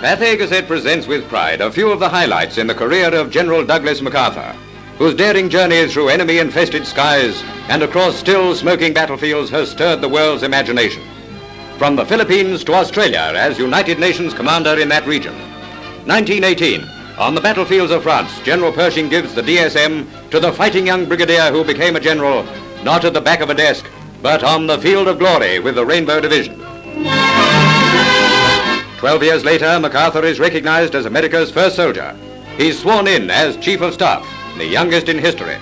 Cathay Gazette presents with pride a few of the highlights in the career of General Douglas MacArthur, whose daring journey through enemy-infested skies and across still smoking battlefields has stirred the world's imagination. From the Philippines to Australia as United Nations commander in that region. 1918, on the battlefields of France, General Pershing gives the DSM to the fighting young brigadier who became a general, not at the back of a desk, but on the field of glory with the Rainbow Division. 12 years later, MacArthur is recognized as America's first soldier. He's sworn in as Chief of Staff, the youngest in history.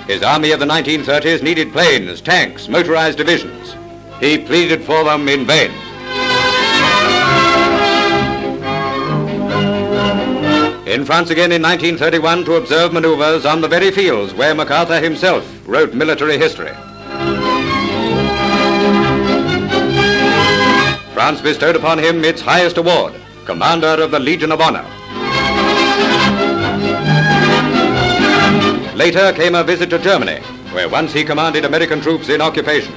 His army of the 1930s needed planes, tanks, motorized divisions. He pleaded for them in vain. In France again in 1931 to observe manoeuvres on the very fields where MacArthur himself wrote military history. France bestowed upon him its highest award, Commander of the Legion of Honor. Later came a visit to Germany, where once he commanded American troops in occupation.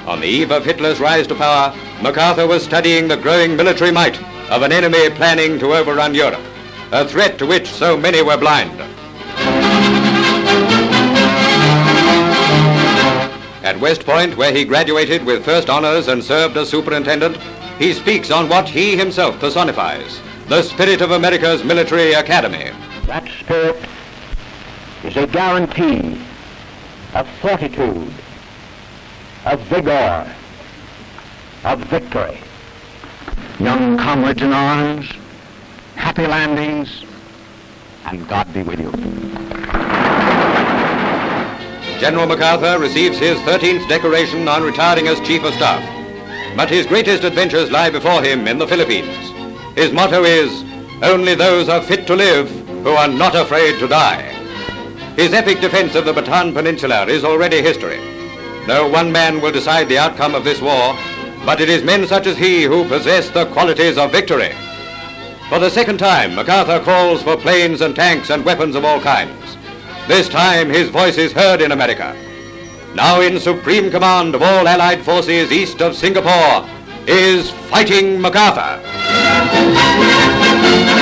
On the eve of Hitler's rise to power, MacArthur was studying the growing military might of an enemy planning to overrun Europe, a threat to which so many were blind. At West Point, where he graduated with first honors and served as superintendent, he speaks on what he himself personifies, the spirit of America's military academy. That spirit is a guarantee of fortitude, of vigor, of victory. Young comrades in arms, happy landings, and God be with you. General MacArthur receives his 13th decoration on retiring as Chief of Staff. But his greatest adventures lie before him in the Philippines. His motto is, "Only those are fit to live who are not afraid to die." His epic defense of the Bataan Peninsula is already history. No one man will decide the outcome of this war, but it is men such as he who possess the qualities of victory. For the second time, MacArthur calls for planes and tanks and weapons of all kinds. This time, his voice is heard in America. Now in supreme command of all Allied forces east of Singapore is Fighting MacArthur.